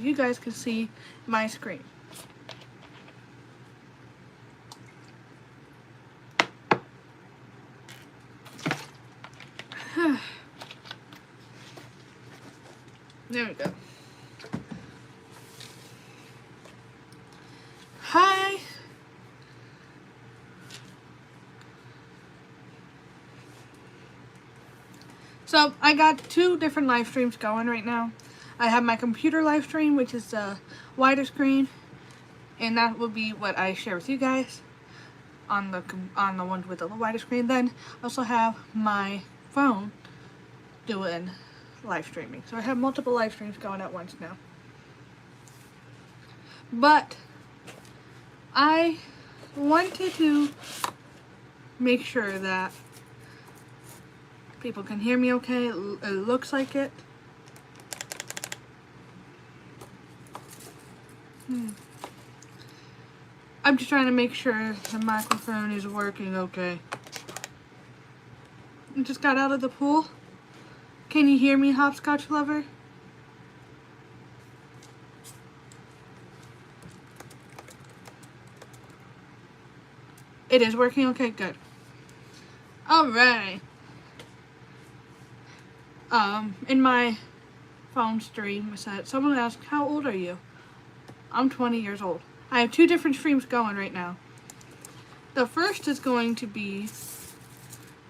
you guys can see my screen. There we go. Hi. So I got 2 different live streams going right now. I have my computer live stream, which is the wider screen, and that will be what I share with you guys on the one with the wider screen. Then I also have my phone doing live streaming. So I have multiple live streams going at once now. But I wanted to make sure that people can hear me okay. It looks like it. I'm just trying to make sure the microphone is working okay. I just got out of the pool. Can you hear me, hopscotch lover? It is working okay, good. Alright. In my phone stream, I said, someone asked, how old are you? I'm 20 years old. I have 2 different streams going right now. The first is going to be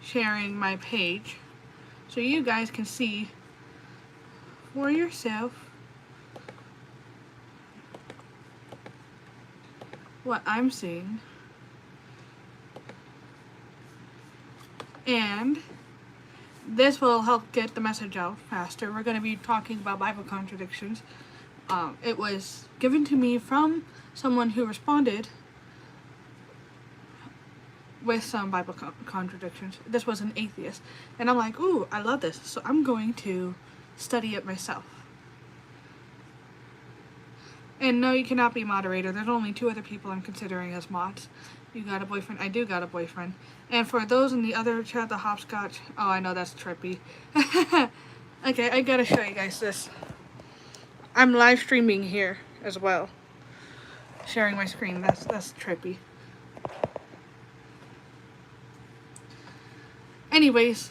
sharing my page, so you guys can see for yourself what I'm seeing. And this will help get the message out faster. We're going to be talking about Bible contradictions. It was given to me from someone who responded with some Bible contradictions. This was an atheist. And I'm like, ooh, I love this. So I'm going to study it myself. And no, you cannot be moderator. There's only 2 other people I'm considering as mods. You got a boyfriend? I do got a boyfriend. And for those in the other chat, the hopscotch. Oh, I know that's trippy. Okay, I gotta show you guys this. I'm live streaming here as well. Sharing my screen. That's trippy. Anyways,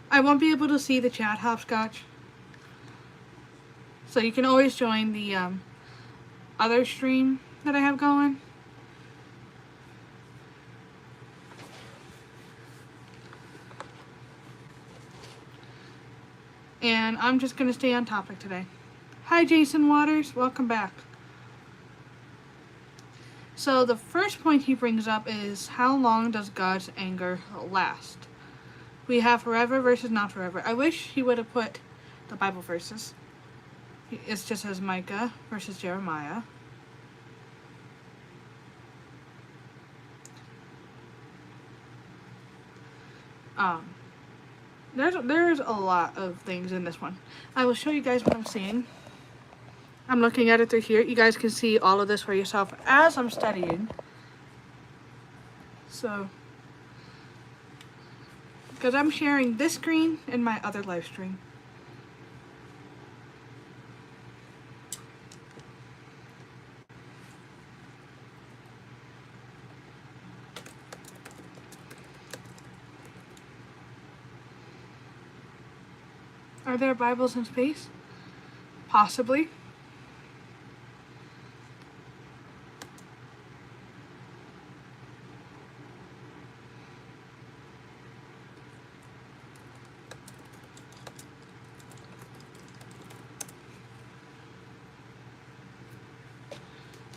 I won't be able to see the chat, hopscotch. So you can always join the other stream that I have going. And I'm just going to stay on topic today. Hi, Jason Waters. Welcome back. So the first point he brings up is, how long does God's anger last? We have forever versus not forever. I wish he would have put the Bible verses. It just says Micah versus Jeremiah. There's a lot of things in this one. I will show you guys what I'm seeing. I'm looking at it through here. You guys can see all of this for yourself as I'm studying. So, because I'm sharing this screen in my other live stream. Are there Bibles in space? Possibly.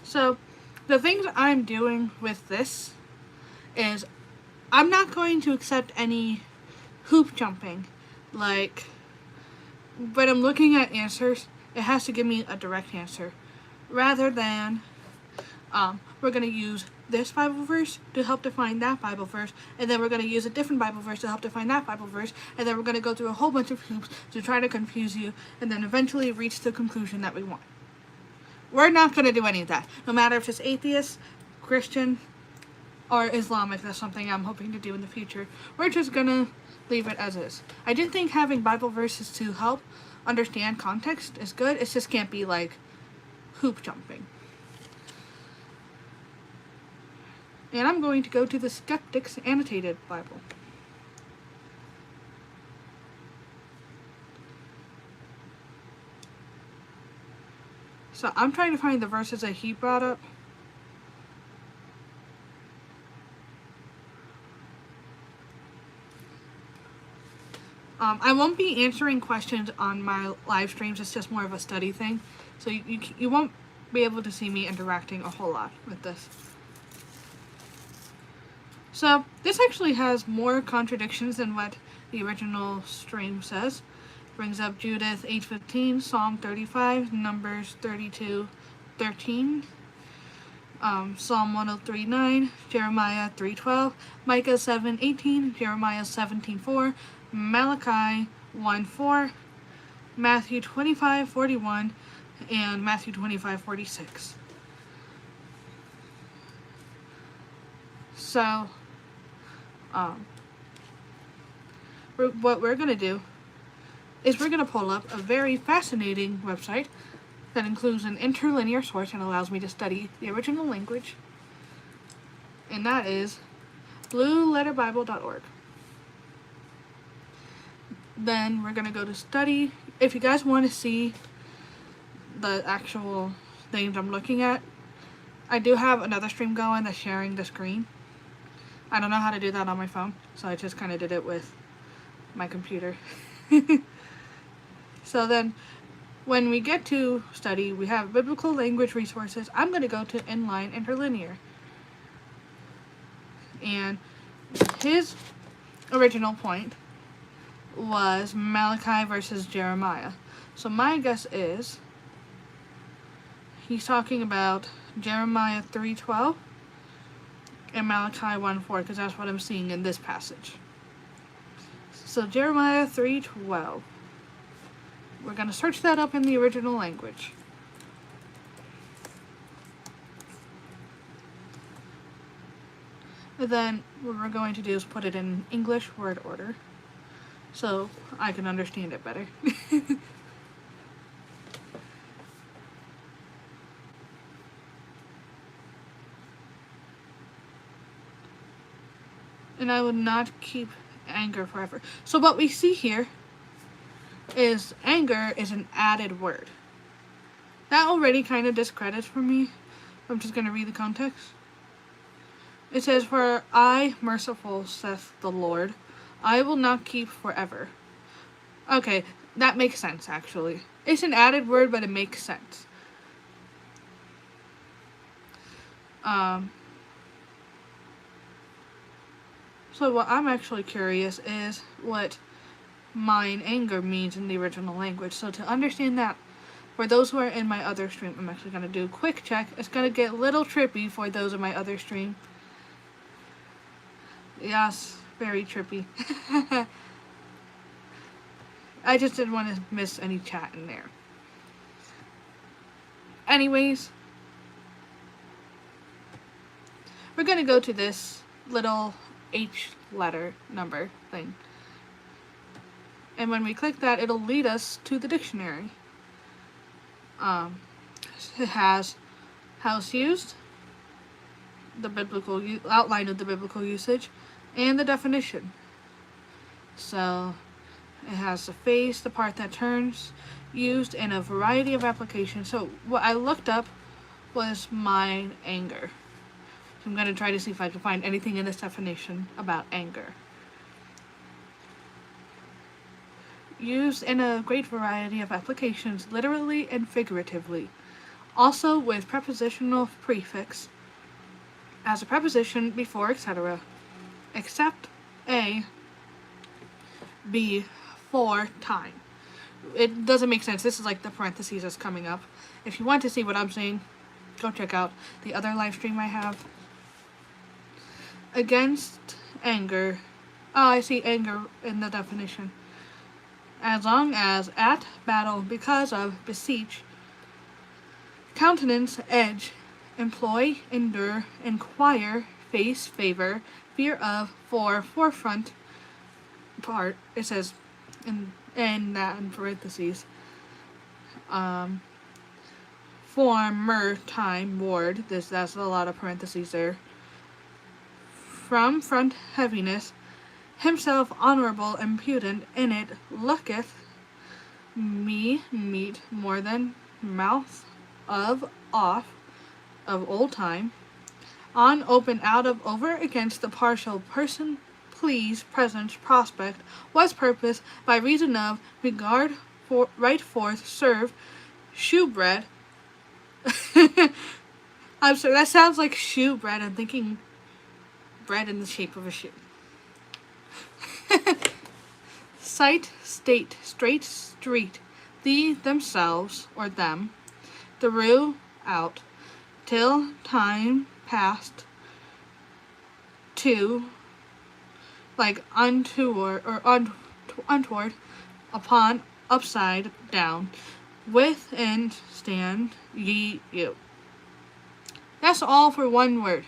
So, the things I'm doing with this is I'm not going to accept any hoop jumping. Like, when I'm looking at answers, it has to give me a direct answer. Rather than, we're going to use this Bible verse to help define that Bible verse, and then we're going to use a different Bible verse to help define that Bible verse, and then we're going to go through a whole bunch of hoops to try to confuse you, and then eventually reach the conclusion that we want. We're not going to do any of that. No matter if it's atheist, Christian, or Islamic. That's something I'm hoping to do in the future. We're just going to leave it as is. I do think having Bible verses to help understand context is good. It just can't be like hoop jumping. And I'm going to go to the Skeptic's Annotated Bible. So I'm trying to find the verses that he brought up. I won't be answering questions on my live streams. It's just more of a study thing. So you won't be able to see me interacting a whole lot with this. So this actually has more contradictions than what the original stream says. Brings up Judith 8:15, Psalm 35, Numbers 32:13, Psalm 103:9, Jeremiah 3:12, Micah 7:18, Jeremiah 17:4, Malachi 1:4, Matthew 25:41, and Matthew 25:46. So, what we're going to do is we're going to pull up a very fascinating website that includes an interlinear source and allows me to study the original language. And that is blueletterbible.org. Then we're going to go to study. If you guys want to see the actual things I'm looking at, I do have another stream going that's sharing the screen. I don't know how to do that on my phone, so I just kind of did it with my computer. So then, when we get to study, we have biblical language resources. I'm going to go to inline interlinear. And his original point was Malachi versus Jeremiah. So my guess is he's talking about Jeremiah 3:12 and Malachi 1:4, because that's what I'm seeing in this passage. So Jeremiah 3:12. We're going to search that up in the original language. And then what we're going to do is put it in English word order so I can understand it better. And I would not keep anger forever. So what we see here is anger is an added word. That already kind of discredits for me. I'm just going to read the context. It says, "For I, merciful, saith the Lord, I will not keep forever." Okay, that makes sense, actually. It's an added word, but it makes sense. So what I'm actually curious is what mine anger means in the original language. So to understand that, for those who are in my other stream, I'm actually going to do a quick check. It's going to get a little trippy for those in my other stream. Yes, very trippy. I just didn't want to miss any chat in there. Anyways, we're going to go to this little H letter number thing. And when we click that, it'll lead us to the dictionary. It has house used, the biblical outline of the biblical usage, and the definition. So it has the face, the part that turns, used in a variety of applications. So what I looked up was mine anger. So I'm going to try to see if I can find anything in this definition about anger. Used in a great variety of applications, literally and figuratively. Also with prepositional prefix as a preposition before, etc. Except A, B, for time. It doesn't make sense. This is like the parentheses that's coming up. If you want to see what I'm saying, go check out the other live stream I have. Against anger. Oh, I see anger in the definition. As long as at, battle, because of, beseech, countenance, edge, employ, endure, inquire, face, favor, fear of, for, forefront, part. It says in that in parentheses. former time ward. That's a lot of parentheses there. From front heaviness, himself honorable and prudent in it looketh me meet more than mouth of off of old time, on open out of over against the partial person please present prospect was purpose by reason of regard for right forth serve shoe bread. I'm sorry, that sounds like shoe bread. I'm thinking bread in the shape of a shoe. Sight, state, straight, street, the themselves, or them, through, out, till time past, to, like untoward, or untoward, upon, upside, down, within, stand, ye, you. That's all for one word.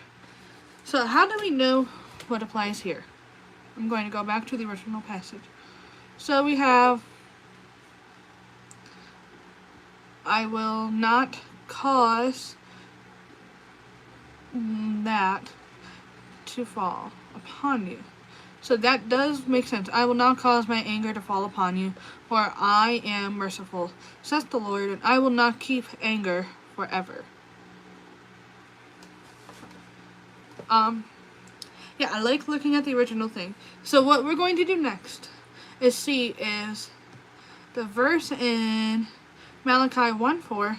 So how do we know what applies here? I'm going to go back to the original passage. So we have, I will not cause that to fall upon you. So that does make sense. I will not cause my anger to fall upon you, for I am merciful, says the Lord, and I will not keep anger forever. Yeah, I like looking at the original thing. So what we're going to do next is see is the verse in Malachi 1:4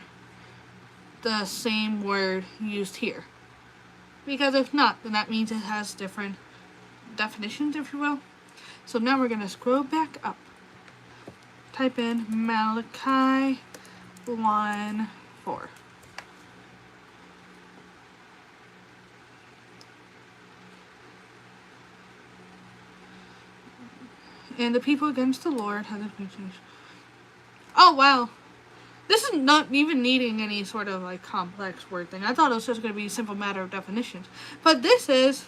the same word used here. Because if not, then that means it has different definitions, if you will. So now we're going to scroll back up. Type in Malachi 1:4. And the people against the Lord have this message. Oh, wow. This is not even needing any sort of like complex word thing. I thought it was just going to be a simple matter of definitions. But this is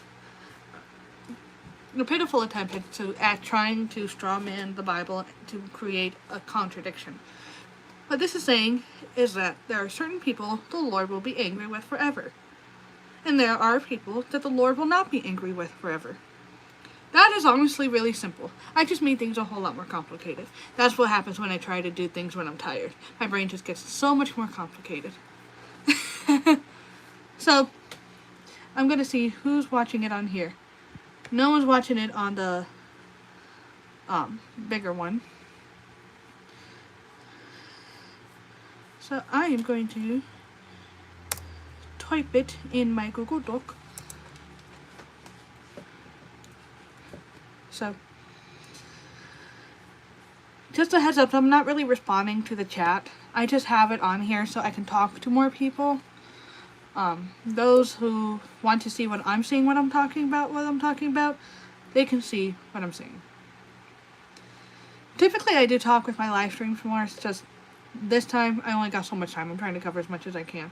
a pitiful attempt at trying to strawman the Bible to create a contradiction. What this is saying is that there are certain people the Lord will be angry with forever. And there are people that the Lord will not be angry with forever. That is honestly really simple. I just made things a whole lot more complicated. That's what happens when I try to do things when I'm tired. My brain just gets so much more complicated. So, I'm going to see who's watching it on here. No one's watching it on the bigger one. So, I am going to type it in my Google Doc. So, just a heads up, I'm not really responding to the chat. I just have it on here so I can talk to more people. Those who want to see what I'm seeing when I'm talking about, they can see what I'm saying. Typically, I do talk with my live streams more. It's just this time, I only got so much time. I'm trying to cover as much as I can.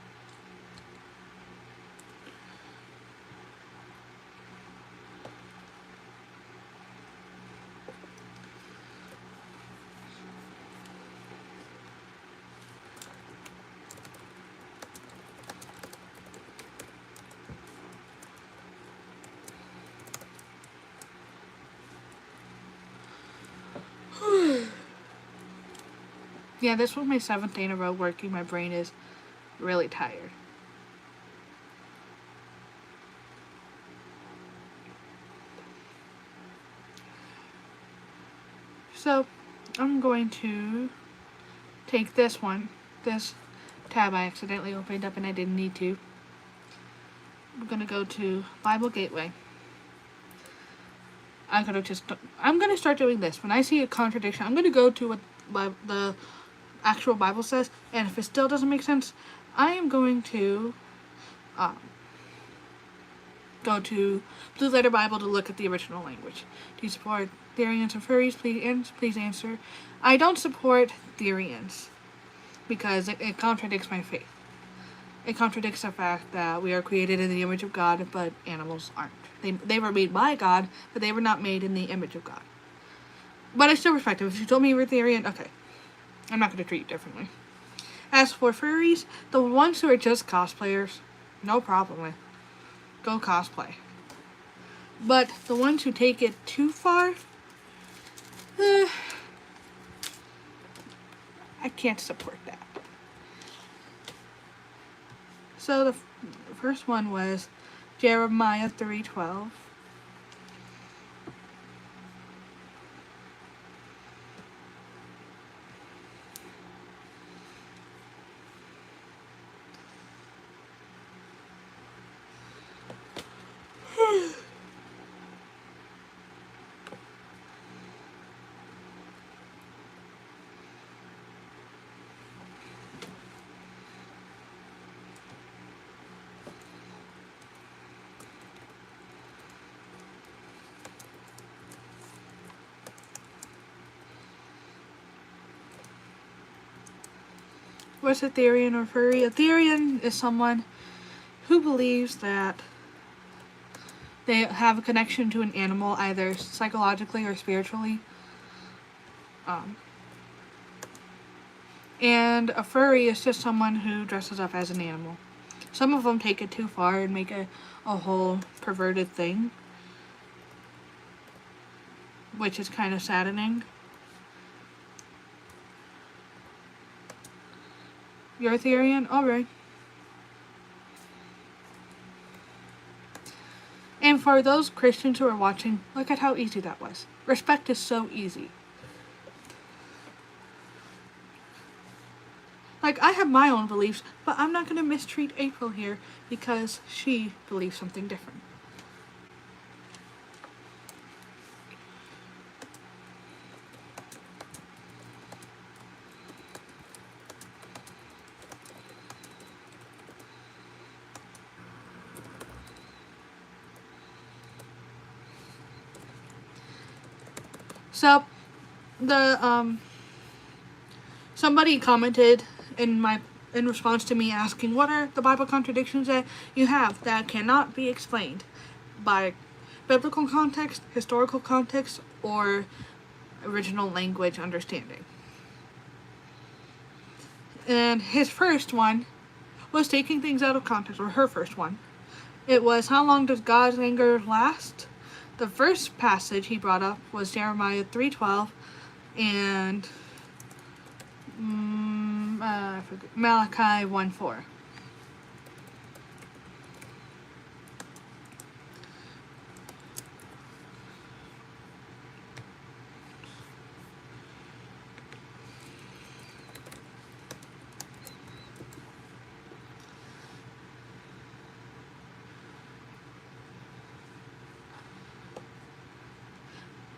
Yeah, this was my 7th day in a row working. My brain is really tired. So, I'm going to take this tab I accidentally opened up and I didn't need to. I'm going to go to Bible Gateway. I'm going to start doing this. When I see a contradiction, I'm going to go to what the actual Bible says, and if it still doesn't make sense, I am going to go to Blue Letter Bible to look at the original language. Do you support Therians and furries? Please answer. I don't support Therians because it contradicts my faith. It contradicts the fact that we are created in the image of God, but animals aren't. They were made by God, but they were not made in the image of God. But I still respect them. If you told me you were Therian, okay. I'm not going to treat you differently. As for furries, the ones who are just cosplayers, no problem with. Go cosplay. But the ones who take it too far, I can't support that. So the first one was Jeremiah 3:12. What's Aetherian or furry? Aetherian is someone who believes that they have a connection to an animal, either psychologically or spiritually. And a furry is just someone who dresses up as an animal. Some of them take it too far and make it a whole perverted thing, which is kind of saddening. You're Aetherian? Alright. And for those Christians who are watching, look at how easy that was. Respect is so easy. Like, I have my own beliefs, but I'm not going to mistreat April here because she believes something different. So, somebody commented in response to me asking, what are the Bible contradictions that you have that cannot be explained by biblical context, historical context, or original language understanding? And his first one was taking things out of context, or her first one. It was, how long does God's anger last? The first passage he brought up was Jeremiah 3:12 and Malachi 1:4.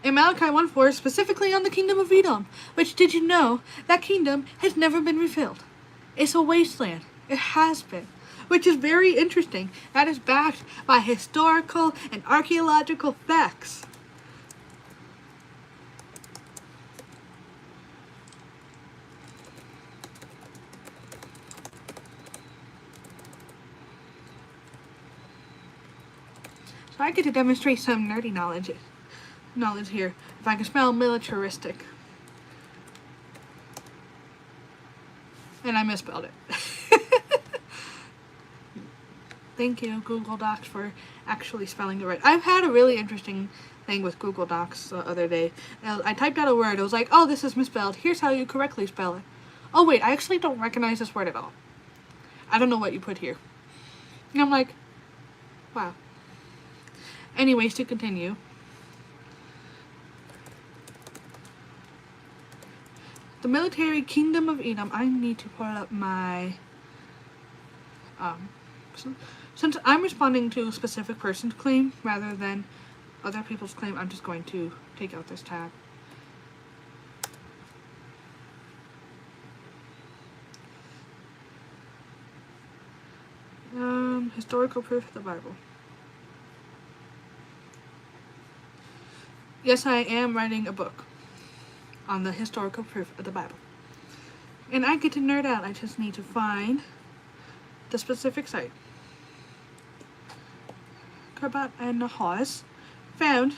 In Malachi 1:4, specifically on the kingdom of Edom, which, did you know, that kingdom has never been refilled. It's a wasteland. It has been. Which is very interesting. That is backed by historical and archaeological facts. So I get to demonstrate some nerdy knowledge here. If I can spell militaristic. And I misspelled it. Thank you, Google Docs, for actually spelling it right. I've had a really interesting thing with Google Docs the other day. I typed out a word. It was like, oh, this is misspelled. Here's how you correctly spell it. Oh, wait, I actually don't recognize this word at all. I don't know what you put here. And I'm like, wow. Anyways, to continue. The military kingdom of Edom. I need to pull up my... since I'm responding to a specific person's claim rather than other people's claim, I'm just going to take out this tab. Historical proof of the Bible. Yes, I am writing a book on the historical proof of the Bible. And I get to nerd out. I just need to find the specific site. Karbat and Nahaz found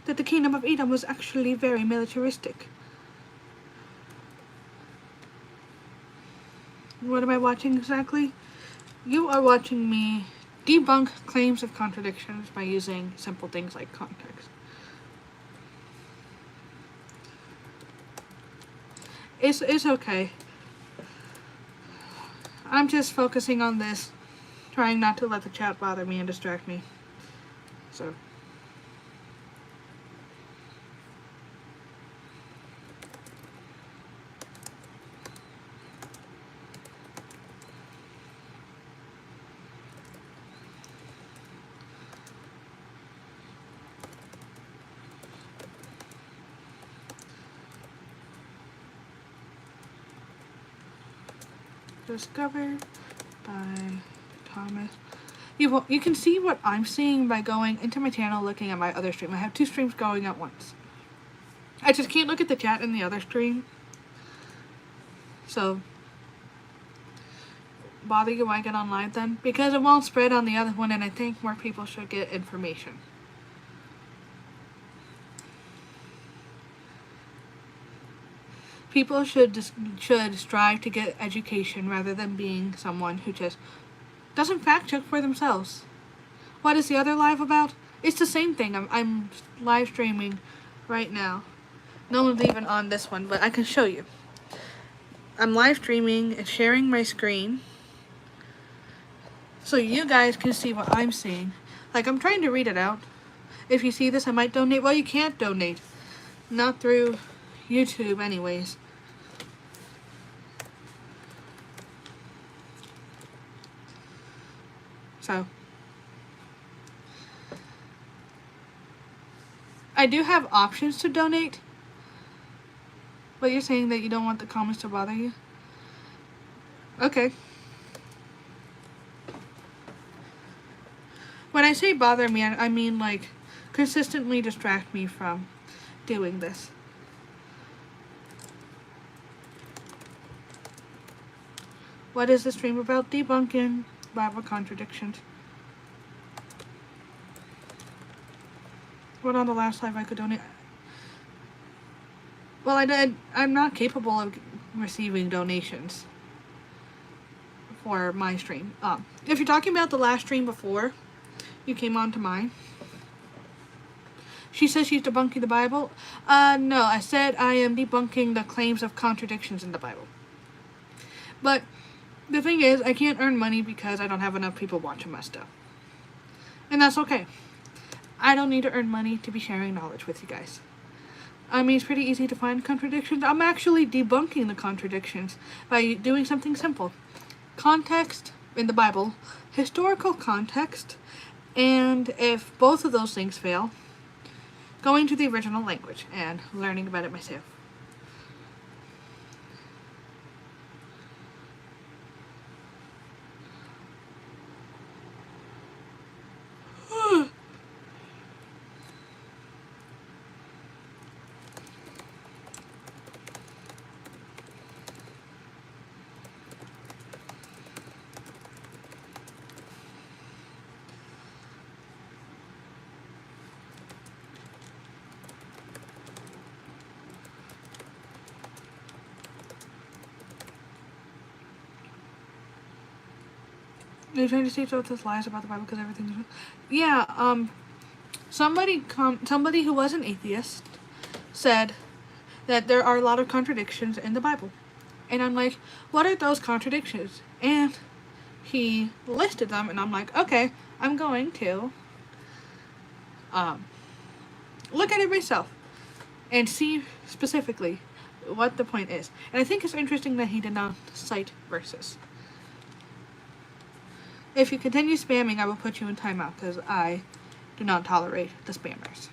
that the kingdom of Edom was actually very militaristic. What am I watching exactly? You are watching me debunk claims of contradictions by using simple things like context. It's okay. I'm just focusing on this, trying not to let the chat bother me and distract me. So. Discovered by Thomas. You can see what I'm seeing by going into my channel, looking at my other stream. I have 2 streams going at once. I just can't look at the chat in the other stream. So, bother you when I get on live then? Because it won't spread on the other one, and I think more people should get information. People should strive to get education rather than being someone who just doesn't fact check for themselves. What is the other live about? It's the same thing. I'm live streaming right now. No one's even on this one, but I can show you. I'm live streaming and sharing my screen so you guys can see what I'm seeing. Like, I'm trying to read it out. If you see this, I might donate. Well, you can't donate. Not through YouTube anyways. So, I do have options to donate. But you're saying that you don't want the comments to bother you? Okay. When I say bother me, I mean like consistently distract me from doing this. What is the stream about? Debunking Bible contradictions. What on the last live I could donate? Well, I'm not capable of receiving donations for my stream. If you're talking about the last stream before you came on to mine, she says she's debunking the Bible. No, I said I am debunking the claims of contradictions in the Bible. But the thing is, I can't earn money because I don't have enough people watching my stuff. And that's okay. I don't need to earn money to be sharing knowledge with you guys. I mean, it's pretty easy to find contradictions. I'm actually debunking the contradictions by doing something simple. Context in the Bible, historical context, and if both of those things fail, going to the original language and learning about it myself. You're trying to teach us this lies about the Bible because everything's... Yeah, somebody who was an atheist said that there are a lot of contradictions in the Bible. And I'm like, what are those contradictions? And he listed them, and I'm like, okay, I'm going to look at it myself and see specifically what the point is. And I think it's interesting that he did not cite verses. If you continue spamming, I will put you in timeout because I do not tolerate the spammers.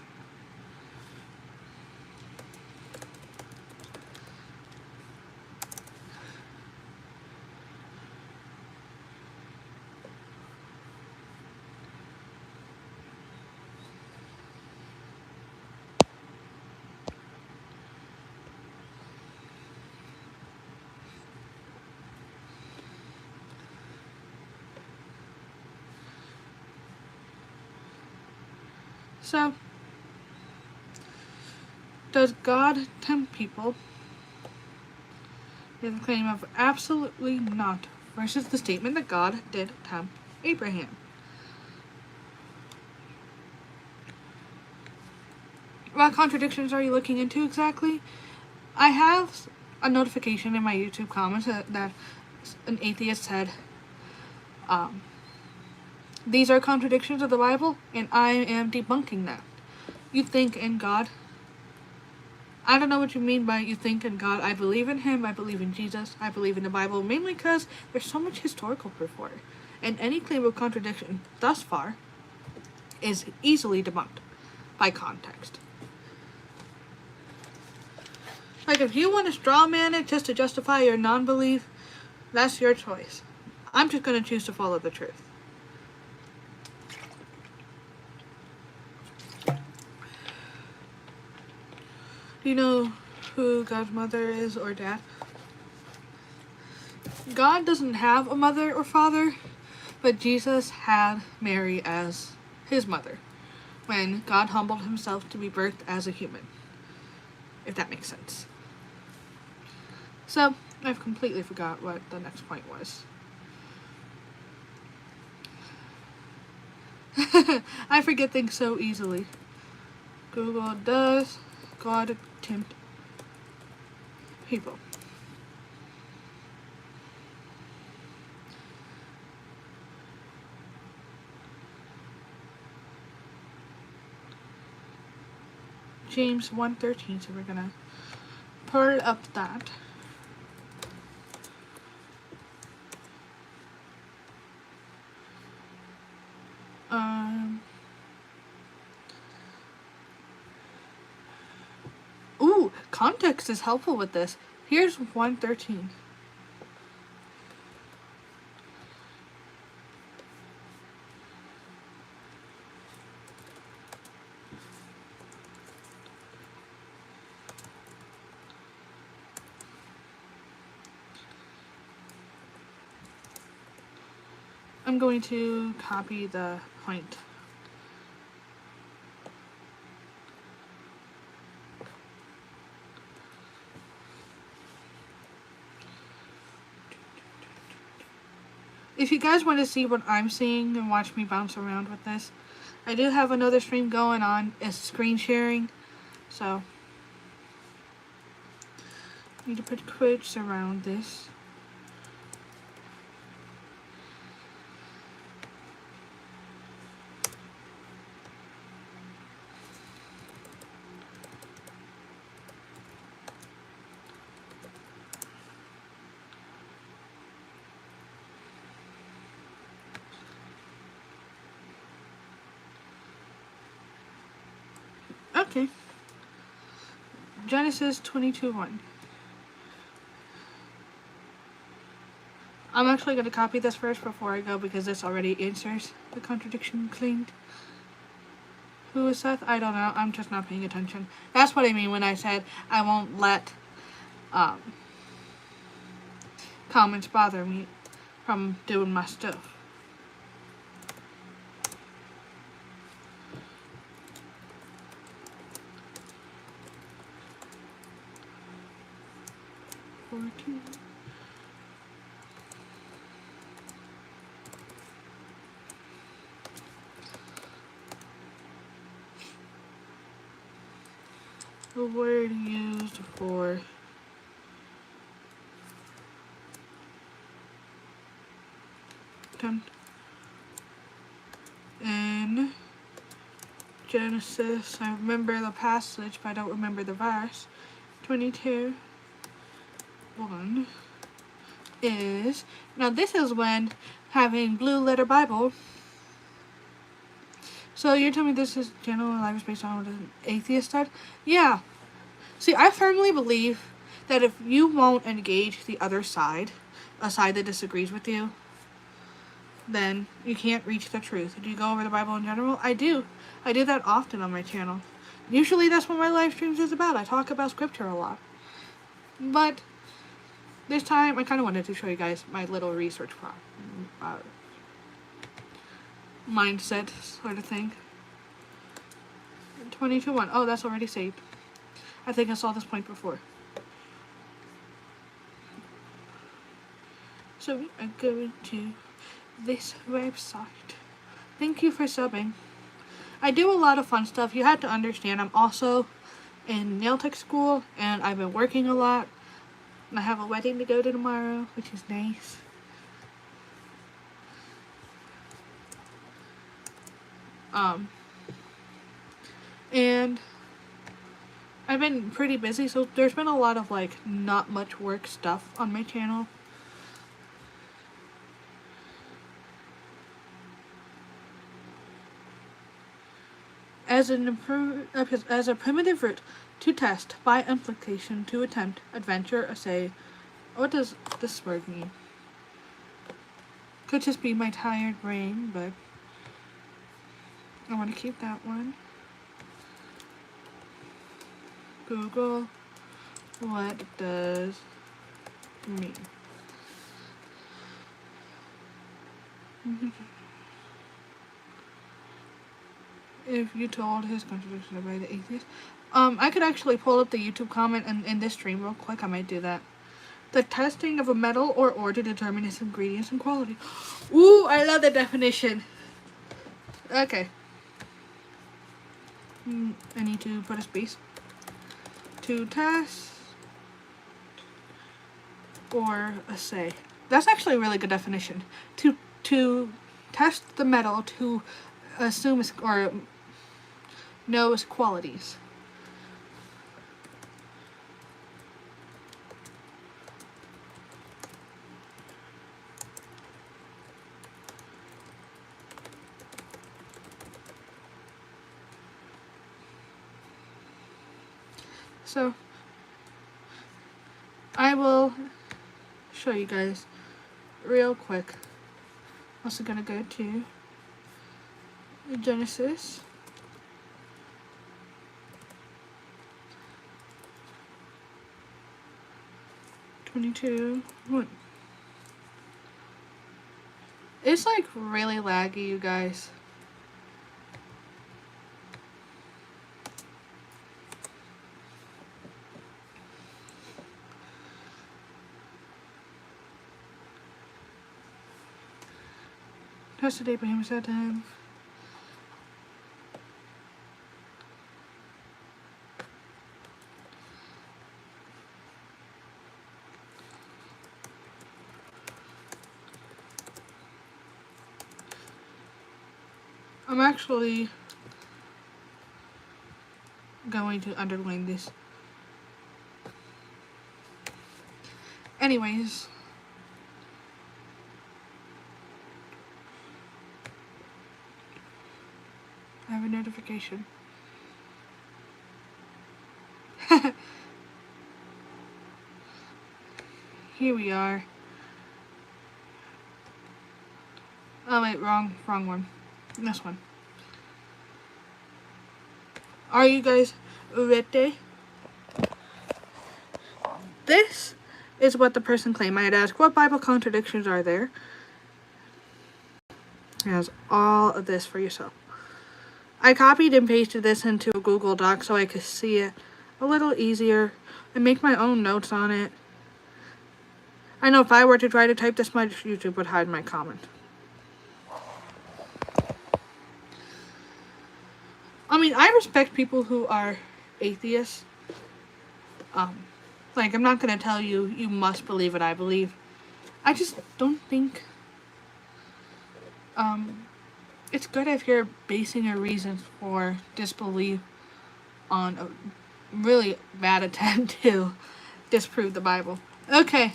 So, does God tempt people is a claim of absolutely not versus the statement that God did tempt Abraham. What contradictions are you looking into exactly? I have a notification in my YouTube comments that an atheist said, these are contradictions of the Bible, and I am debunking that. You think in God? I don't know what you mean by you think in God. I believe in Him, I believe in Jesus, I believe in the Bible, mainly because there's so much historical proof for it. And any claim of contradiction thus far is easily debunked by context. Like, if you want to straw man it just to justify your non-belief, that's your choice. I'm just going to choose to follow the truth. Do you know who God's mother is or dad? God doesn't have a mother or father, but Jesus had Mary as his mother when God humbled himself to be birthed as a human, if that makes sense. So, I've completely forgot what the next point was. I forget things so easily. Google, does God tempt people? James 1:13, so we're gonna pull up that. Ooh, context is helpful with this. Here's 1:13. I'm going to copy the point. If you guys want to see what I'm seeing and watch me bounce around with this, I do have another stream going on. It's screen sharing, so I need to put quotes around this. Okay. Genesis 22:1. I'm actually going to copy this first before I go because this already answers the contradiction claimed. Who is Seth? I don't know. I'm just not paying attention. That's what I mean when I said I won't let comments bother me from doing my stuff. The word used for tempt in Genesis, I remember the passage, but I don't remember the verse. 22:1 is, now this is when having Blue Letter Bible. So you're telling me this is general life is based on what an atheist said? Yeah. See, I firmly believe that if you won't engage the other side, a side that disagrees with you, then you can't reach the truth. Do you go over the Bible in general? I do. I do that often on my channel. Usually that's what my live streams is about. I talk about scripture a lot. But this time I kind of wanted to show you guys my little research mindset sort of thing. 22:1. Oh, that's already saved. I think I saw this point before. So we are going to this website. Thank you for subbing. I do a lot of fun stuff. You have to understand I'm also in nail tech school and I've been working a lot. I have a wedding to go to tomorrow, which is nice. And I've been pretty busy, so there's been a lot of like not much work stuff on my channel. As a primitive root to test, by implication, to attempt, adventure, essay. What does this word mean? Could just be my tired brain, but I want to keep that one. Google, what does mean? If you told his contradictions by the atheist. I could actually pull up the YouTube comment in this stream real quick. I might do that. The testing of a metal or ore to determine its ingredients and quality. Ooh, I love the definition. Okay. I need to put a space. To test or assay. That's actually a really good definition. To test the metal to assume its, or know its qualities. So I will show you guys real quick. Also gonna go to Genesis. One. It's like really laggy, you guys. Tested Abraham said to him. I'm actually going to underline this. Anyways. I have a notification. Here we are. Oh wait, wrong one. This one. Are you guys ready? This is what the person claimed. I'd ask, what Bible contradictions are there? It has all of this for yourself. I copied and pasted this into a Google Doc so I could see it a little easier and make my own notes on it. I know if I were to try to type this much, YouTube would hide my comment. I mean, I respect people who are atheists. Like, I'm not going to tell you, you must believe what I believe. I just don't think, it's good if you're basing your reasons for disbelief on a really bad attempt to disprove the Bible. Okay.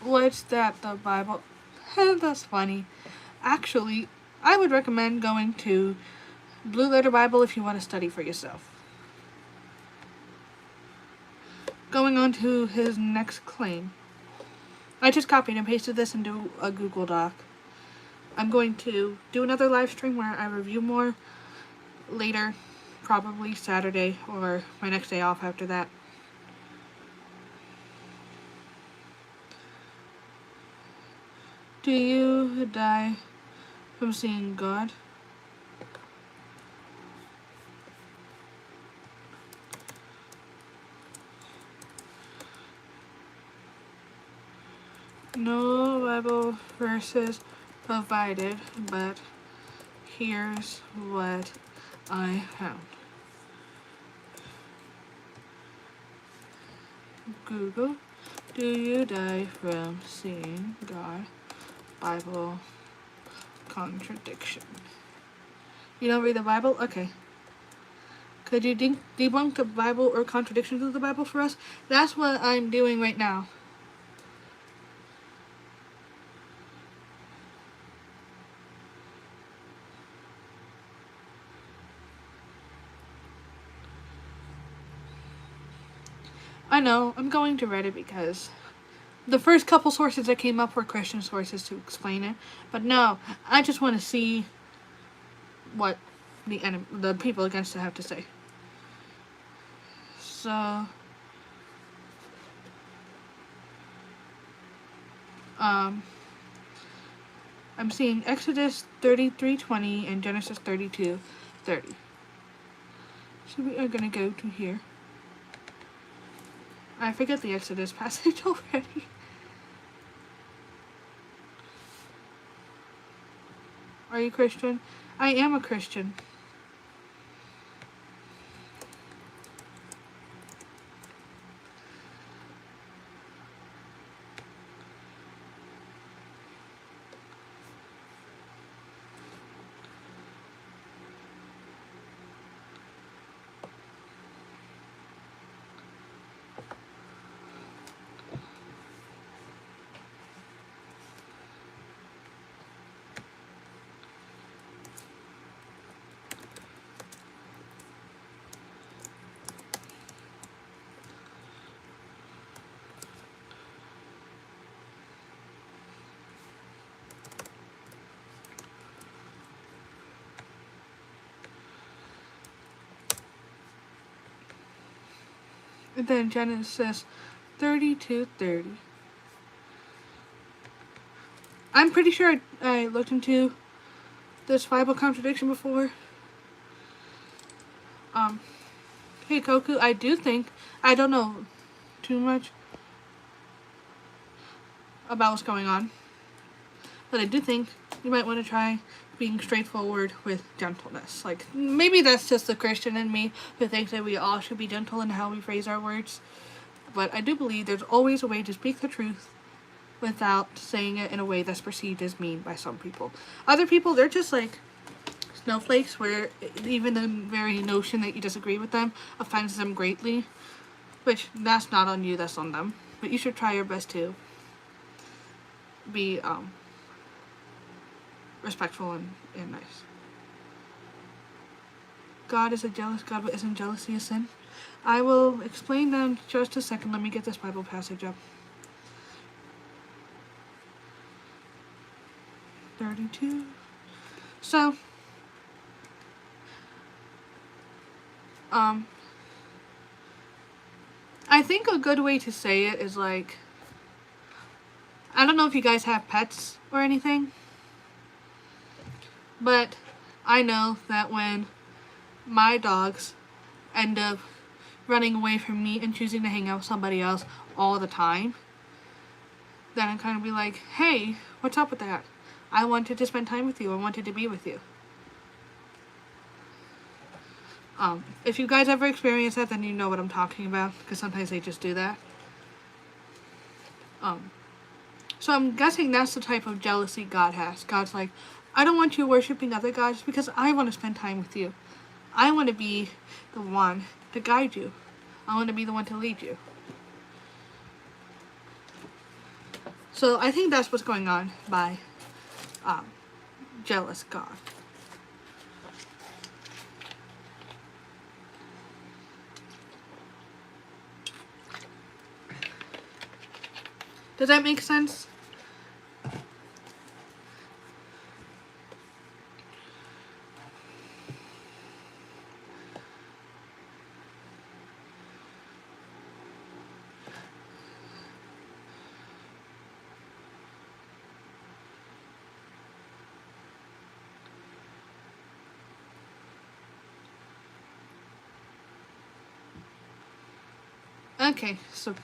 What's that, the Bible? That's funny. Actually, I would recommend going to Blue Letter Bible if you want to study for yourself. Going on to his next claim. I just copied and pasted this into a Google Doc. I'm going to do another live stream where I review more later, probably Saturday or my next day off after that. Do you die from seeing God? No Bible verses provided, but here's what I found. Google, do you die from seeing God? Bible contradiction. You don't read the Bible? Okay. Could you debunk the Bible or contradictions of the Bible for us? That's what I'm doing right now. I know, I'm going to Reddit because the first couple sources that came up were Christian sources to explain it. But no, I just want to see what the people against it have to say. So, I'm seeing Exodus 33:20 and Genesis 32:30. So we are gonna go to here. I forget the Exodus passage already. Are you Christian? I am a Christian. And then Genesis 32:30. I'm pretty sure I looked into this Bible contradiction before. Hey Goku, I don't know too much about what's going on, but I do think you might want to try being straightforward with gentleness. Like, maybe that's just the Christian in me who thinks that we all should be gentle in how we phrase our words. But I do believe there's always a way to speak the truth without saying it in a way that's perceived as mean by some people. Other people, they're just like snowflakes where even the very notion that you disagree with them offends them greatly. Which, that's not on you, that's on them. But you should try your best to be respectful and nice. God is a jealous God, but isn't jealousy a sin? I will explain them in just a second. Let me get this Bible passage up. 32. So, I think a good way to say it is like, I don't know if you guys have pets or anything, but I know that when my dogs end up running away from me and choosing to hang out with somebody else all the time, then I kind of be like, hey, what's up with that? I wanted to spend time with you. I wanted to be with you. If you guys ever experience that, then you know what I'm talking about, because sometimes they just do that. So I'm guessing that's the type of jealousy God has. God's like, I don't want you worshiping other gods because I want to spend time with you. I want to be the one to guide you. I want to be the one to lead you. So I think that's what's going on by jealous God. Does that make sense? Okay, so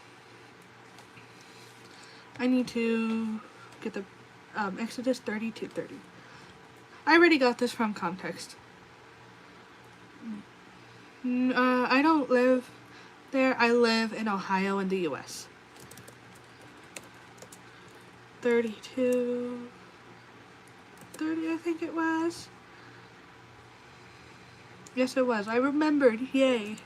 I need to get the Exodus 30:30. I already got this from context. I don't live there. I live in Ohio in the U.S. 32:30, I think it was. Yes, it was. I remembered. Yay.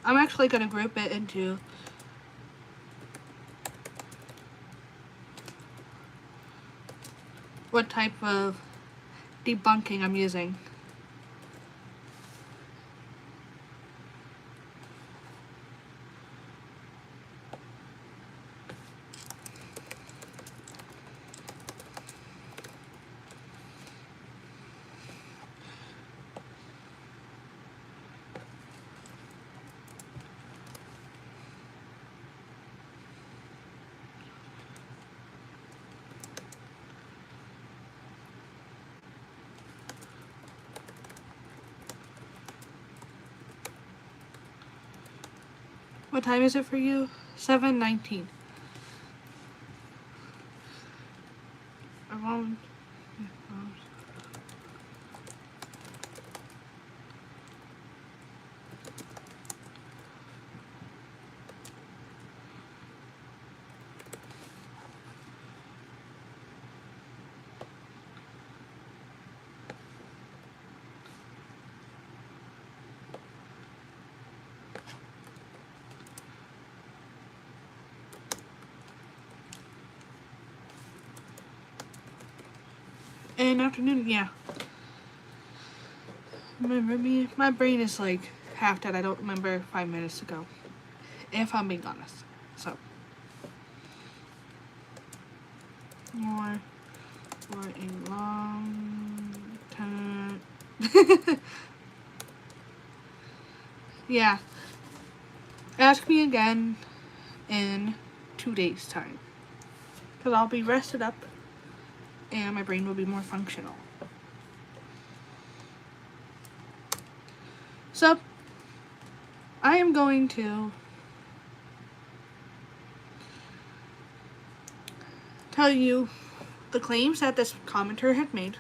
I'm actually going to group it into what type of debunking I'm using. What time is it for you? 7:19. Around. In afternoon, yeah. Remember me? My brain is like half dead. I don't remember 5 minutes ago, if I'm being honest. So, more for a long time. Yeah. Ask me again in 2 days' time, because I'll be rested up and my brain will be more functional. So, I am going to tell you the claims that this commenter had made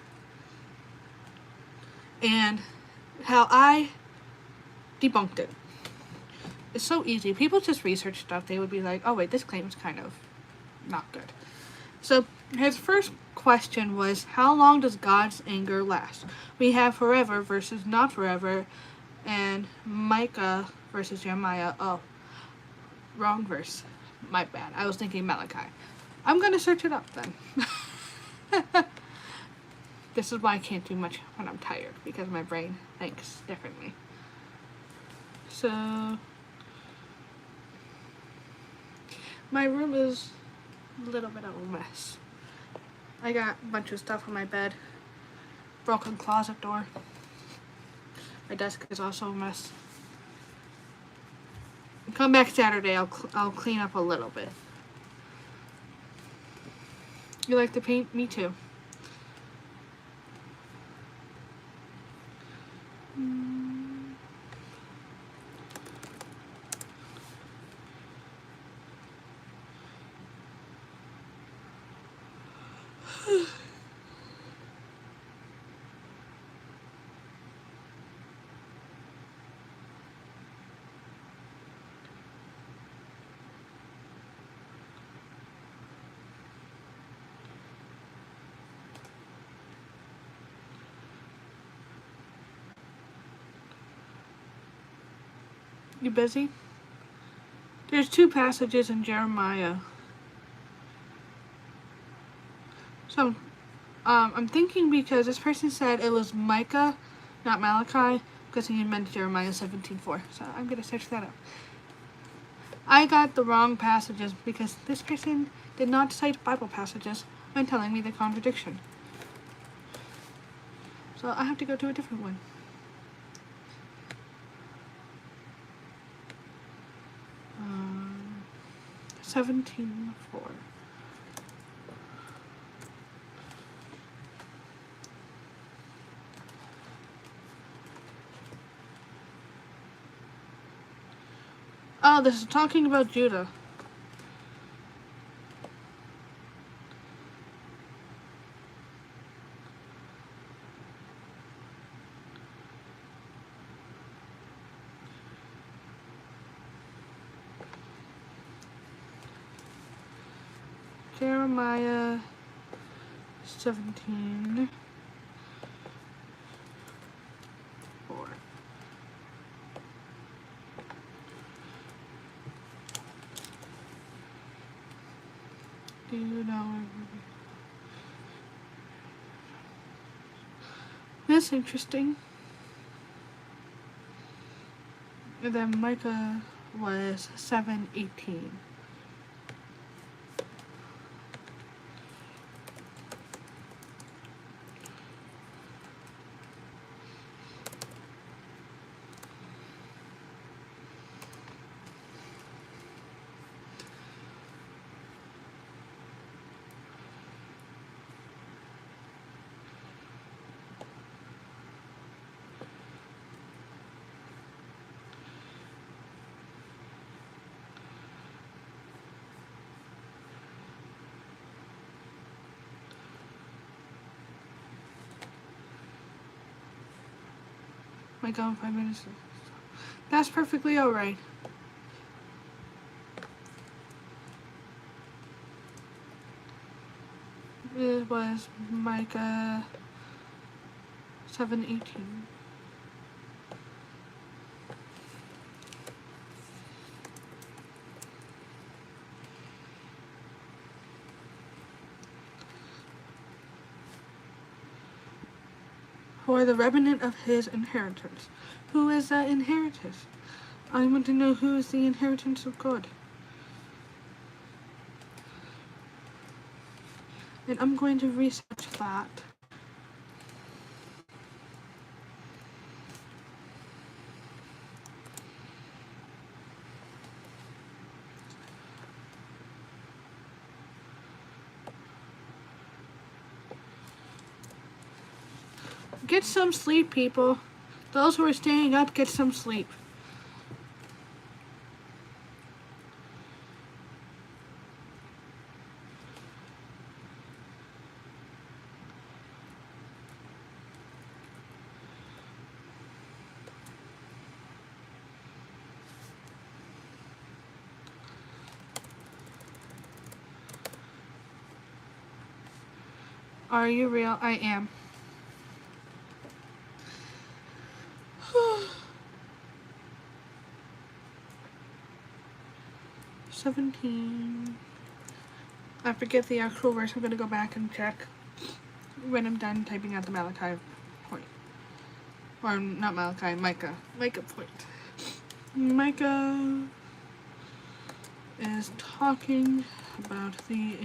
and how I debunked it. It's so easy. If people just research stuff, they would be like, oh wait, this claim's kind of not good. So his first question was, how long does God's anger last? We have forever versus not forever, and Micah versus Jeremiah. Oh, wrong verse. My bad. I was thinking Malachi. I'm going to search it up then. This is why I can't do much when I'm tired, because my brain thinks differently. So, my room is a little bit of a mess. I got a bunch of stuff on my bed. Broken closet door. My desk is also a mess. Come back Saturday, I'll clean up a little bit. You like to paint? Me too. You busy? There's 2 passages in Jeremiah. So, I'm thinking because this person said it was Micah, not Malachi, because he meant Jeremiah 17:4. So I'm going to search that up. I got the wrong passages because this person did not cite Bible passages when telling me the contradiction. So I have to go to a different one. 17:4. Oh, this is talking about Judah. Jeremiah 17:4. Do you know? That's interesting. And then Micah was 7:18. My God, 5 minutes. That's perfectly alright. It was Micah 7:18. For the remnant of his inheritance. Who is that inheritance? I want to know who is the inheritance of God. And I'm going to research that. Get some sleep, people. Those who are staying up, get some sleep. Are you real? I am. I forget the actual verse. I'm gonna go back and check when I'm done typing out the Malachi point. Or not Malachi, Micah. Micah point. Micah is talking about the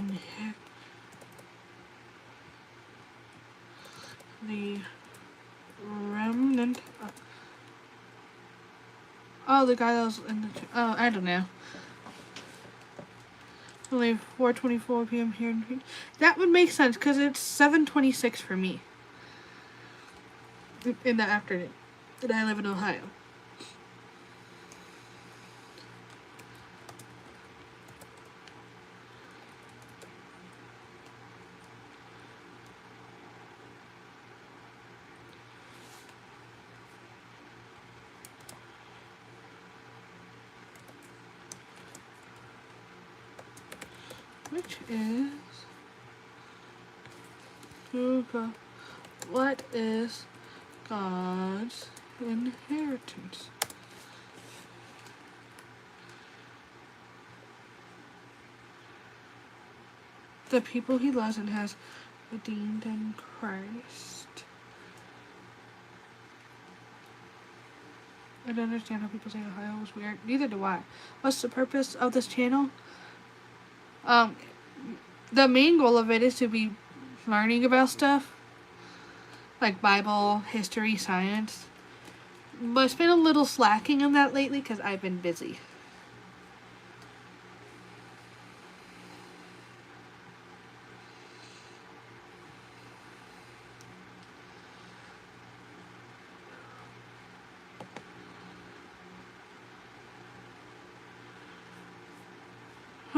remnant. Oh, the guy that was in the. Oh, I don't know. Only 4:24 p.m. here. That would make sense because it's 7:26 for me in the afternoon. And I live in Ohio. Which is what is God's inheritance? The people he loves and has redeemed in Christ. I don't understand how people say Ohio was weird. Neither do I. What's the purpose of this channel? The main goal of it is to be learning about stuff like Bible, history, science, but it's been a little slacking on that lately because I've been busy.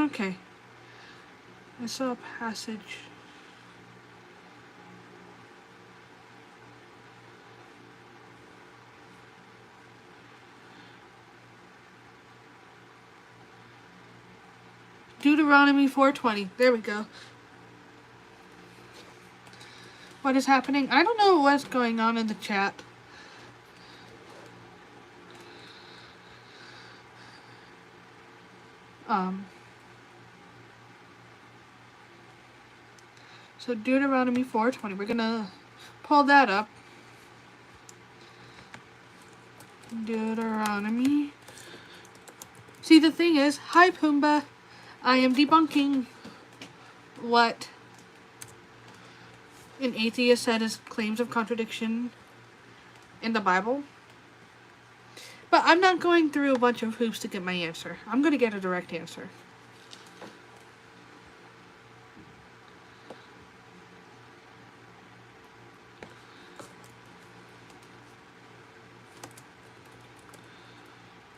Okay. I saw a passage. Deuteronomy 4:20. There we go. What is happening? I don't know what's going on in the chat. So Deuteronomy 4:20. We're gonna pull that up. Deuteronomy. See, the thing is, hi Pumbaa, I am debunking what an atheist said is claims of contradiction in the Bible. But I'm not going through a bunch of hoops to get my answer. I'm going to get a direct answer.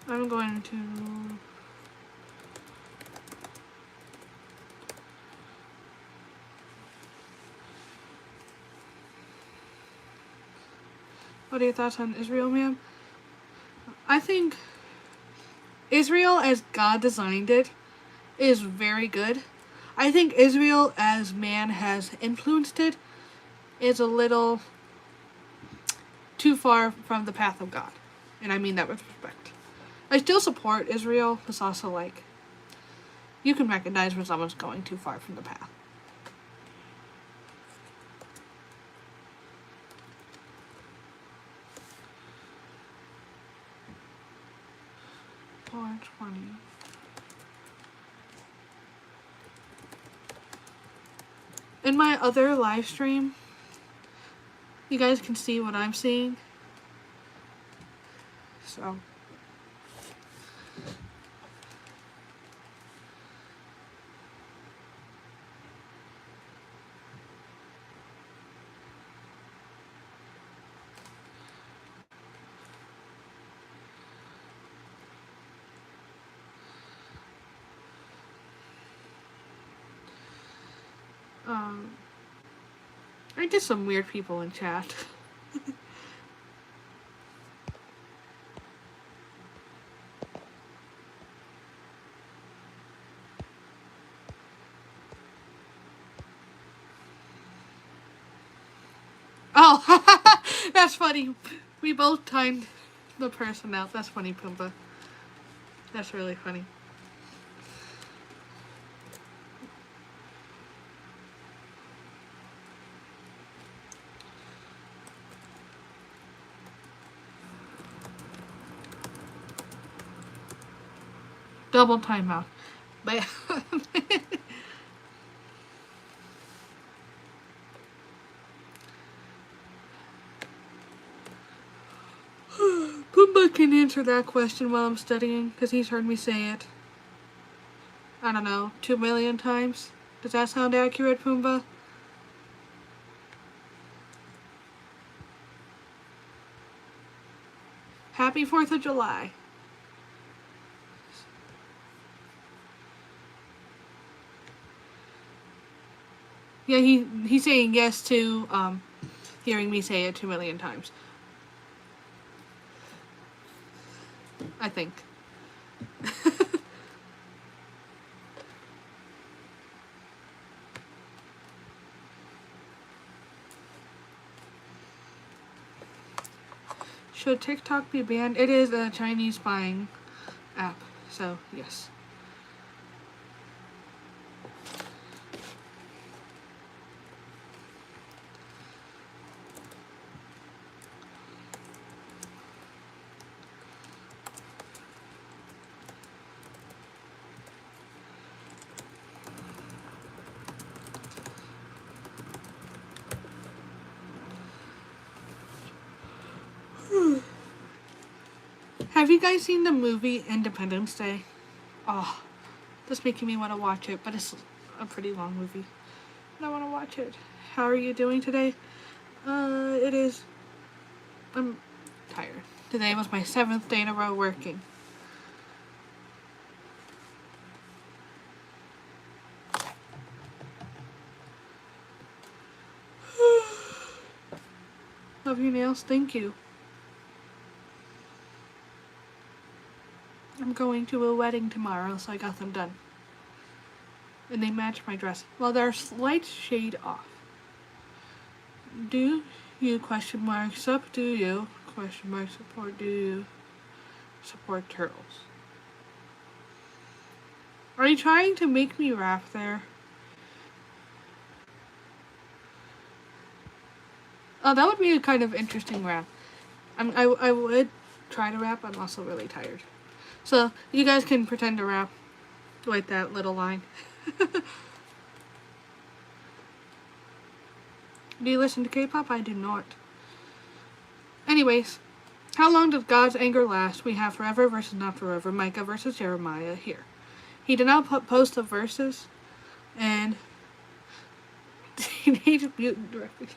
I'm going to... What are your thoughts on Israel, ma'am? I think Israel, as God designed it, is very good. I think Israel, as man has influenced it, is a little too far from the path of God. And I mean that with respect. I still support Israel, but it's also like, you can recognize when someone's going too far from the path. In my other live stream, you guys can see what I'm seeing. So. I get some weird people in chat. Oh, that's funny. We both timed the person out. That's funny, Pumbaa. That's really funny. Double timeout. But Pumbaa can answer that question while I'm studying, because he's heard me say it, I don't know, 2 million times. Does that sound accurate, Pumbaa? Happy 4th of July. Yeah, he's saying yes to hearing me say it 2 million times. I think. Should TikTok be banned? It is a Chinese spying app, so yes. Have you guys seen the movie Independence Day? Oh, that's making me want to watch it, but it's a pretty long movie. But I want to watch it. How are you doing today? It is... I'm tired. Today was my 7th day in a row working. Love your nails. Thank you. I'm going to a wedding tomorrow, so I got them done. And they match my dress. Well, they're a slight shade off. Do you question mark sup? Do you question mark support? Do you support turtles? Are you trying to make me rap there? Oh, that would be a kind of interesting rap. I would try to rap. I'm also really tired. So you guys can pretend to rap like that little line. Do you listen to K-pop? I do not. Anyways, how long does God's anger last? We have forever versus not forever. Micah versus Jeremiah here. He did not post the verses, and Teenage Mutant directly.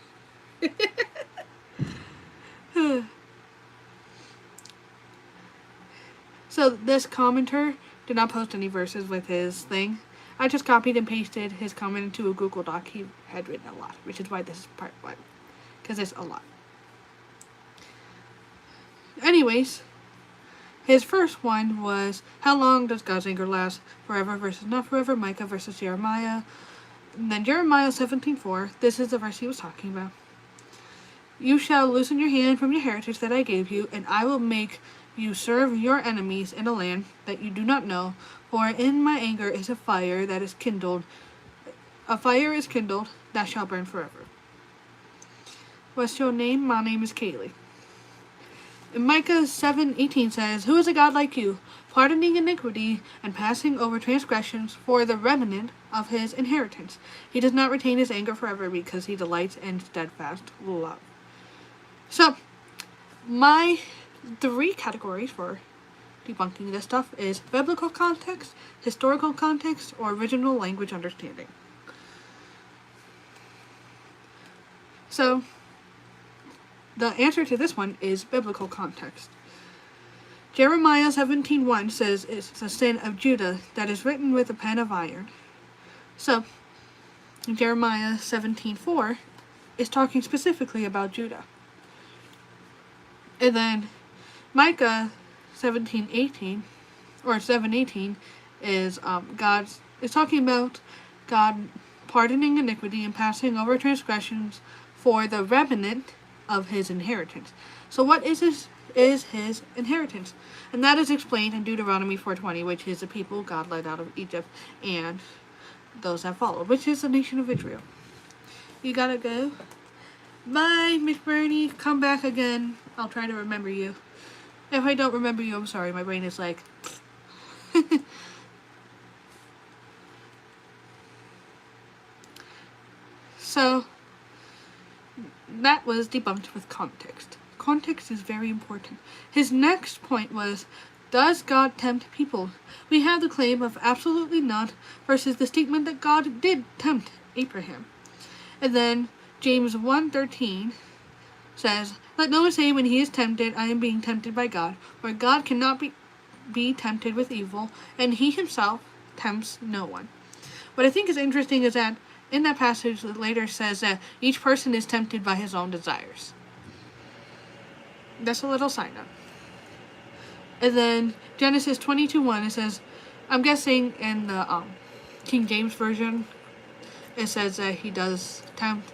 So this commenter did not post any verses with his thing. I just copied and pasted his comment into a Google Doc. He had written a lot, which is why this is part 1. Because it's a lot. Anyways, his first one was, how long does God's anger last? Forever versus not forever. Micah versus Jeremiah. And then Jeremiah 17:4. This is the verse he was talking about. You shall loosen your hand from your heritage that I gave you, and I will make you serve your enemies in a land that you do not know. For in my anger is a fire that is kindled. A fire is kindled that shall burn forever. What's your name? My name is Kaylee. And Micah 7:18 says, who is a God like you, pardoning iniquity and passing over transgressions for the remnant of his inheritance? He does not retain his anger forever because he delights in steadfast love. So, my 3 categories for debunking this stuff is biblical context, historical context, or original language understanding. So, the answer to this one is biblical context. Jeremiah 17:1 says it's the sin of Judah that is written with a pen of iron. So, Jeremiah 17:4 is talking specifically about Judah. And then Micah 17:18 or 7:18 is is talking about God pardoning iniquity and passing over transgressions for the remnant of his inheritance. So what is his inheritance? And that is explained in Deuteronomy 4:20, which is the people God led out of Egypt and those that followed, which is the nation of Israel. You gotta go. Bye, Miss Bernie. Come back again. I'll try to remember you. If I don't remember you, I'm sorry. My brain is like... So, that was debunked with context. Context is very important. His next point was, does God tempt people? We have the claim of absolutely not versus the statement that God did tempt Abraham. And then James 1:13 says, let no one say when he is tempted, I am being tempted by God. For God cannot be tempted with evil, and he himself tempts no one. What I think is interesting is that in that passage it later says that each person is tempted by his own desires. That's a little side note. And then Genesis 22:1, it says, I'm guessing in the King James Version, it says that he does tempt.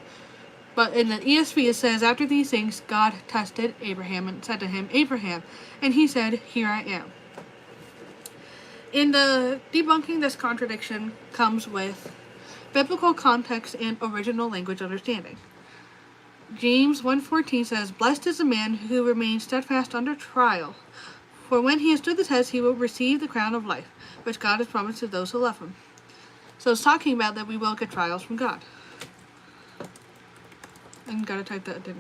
But in the ESV it says, after these things, God tested Abraham and said to him, Abraham. And he said, here I am. In the debunking this contradiction comes with biblical context and original language understanding. James 1:14 says, blessed is the man who remains steadfast under trial. For when he has stood the test, he will receive the crown of life, which God has promised to those who love him. So it's talking about that we will get trials from God. And gotta type that in.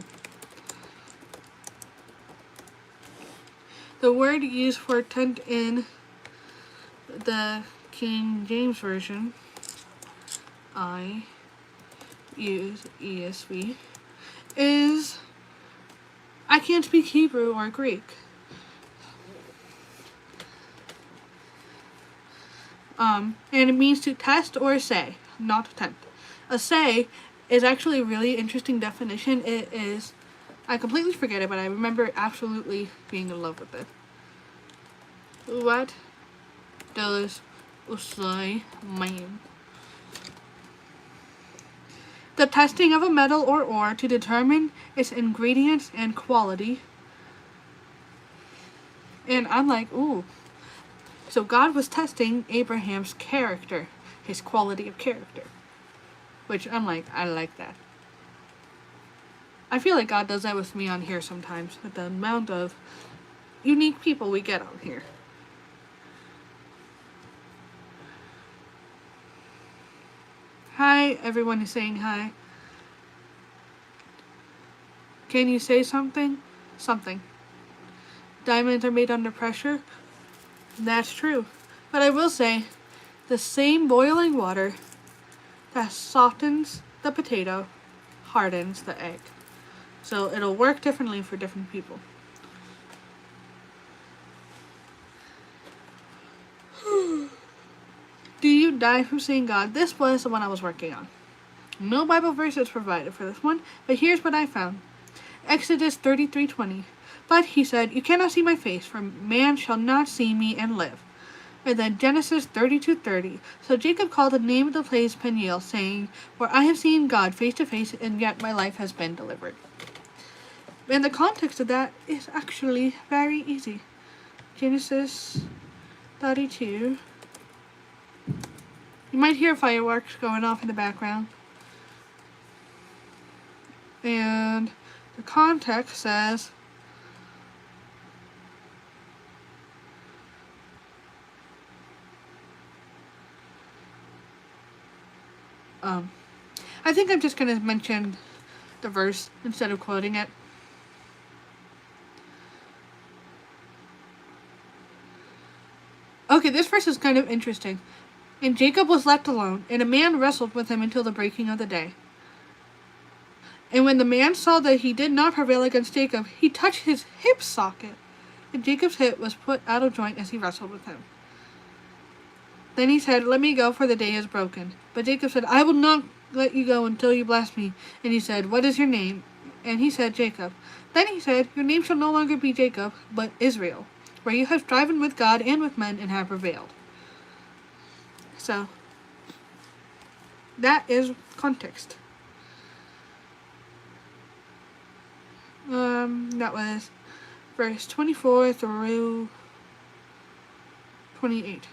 The word used for tempt in the King James Version, I use ESV, is, I can't speak Hebrew or Greek. And it means to test or say, not tempt. A say is actually a really interesting definition. It is, I completely forget it, but I remember absolutely being in love with it. What does usai mean? The testing of a metal or ore to determine its ingredients and quality. And I'm like, ooh. So God was testing Abraham's character, his quality of character. Which I'm like, I like that. I feel like God does that with me on here sometimes, with the amount of unique people we get on here. Hi, everyone is saying hi. Can you say something? Something. Diamonds are made under pressure? That's true. But I will say, the same boiling water that softens the potato hardens the egg. So it'll work differently for different people. Do you die from seeing God? This was the one I was working on. No Bible verses provided for this one, but here's what I found. Exodus 33:20. But he said, you cannot see my face, for man shall not see me and live. And then Genesis 32:30. So Jacob called the name of the place Peniel, saying, for I have seen God face to face, and yet my life has been delivered. And the context of that is actually very easy. Genesis 32. You might hear fireworks going off in the background. And the context says, I think I'm just going to mention the verse instead of quoting it. Okay, this verse is kind of interesting. And Jacob was left alone, and a man wrestled with him until the breaking of the day. And when the man saw that he did not prevail against Jacob, he touched his hip socket, and Jacob's hip was put out of joint as he wrestled with him. Then he said, let me go, for the day is broken. But Jacob said, I will not let you go until you bless me. And he said, what is your name? And he said, Jacob. Then he said, your name shall no longer be Jacob, but Israel, where you have striven with God and with men and have prevailed. So, that is context. That was verse 24 through 28.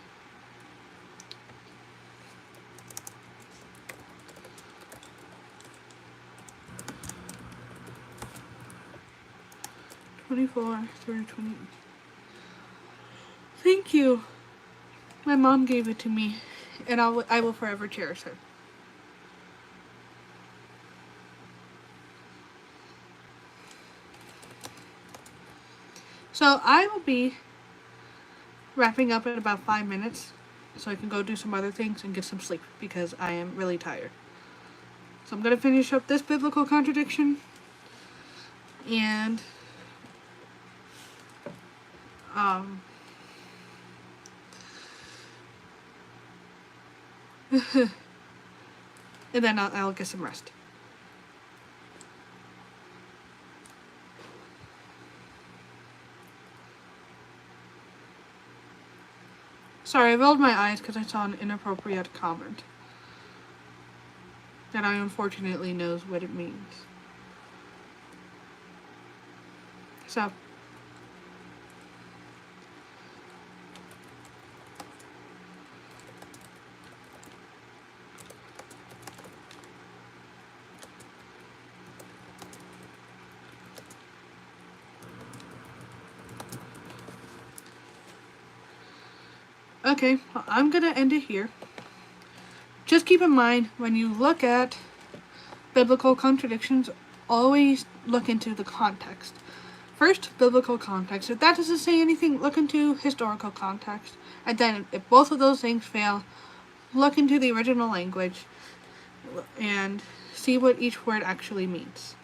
Through 28. Thank you. My mom gave it to me, and I will forever cherish it. So I will be wrapping up in about 5 minutes, so I can go do some other things and get some sleep, because I am really tired. So I'm going to finish up this biblical contradiction, and and then I'll get some rest. Sorry, I rolled my eyes because I saw an inappropriate comment that I unfortunately knows what it means. So, okay, well, I'm going to end it here. Just keep in mind, when you look at biblical contradictions, always look into the context. First, biblical context. If that doesn't say anything, look into historical context. And then, if both of those things fail, look into the original language and see what each word actually means.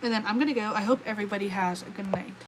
And then I'm going to go. I hope everybody has a good night.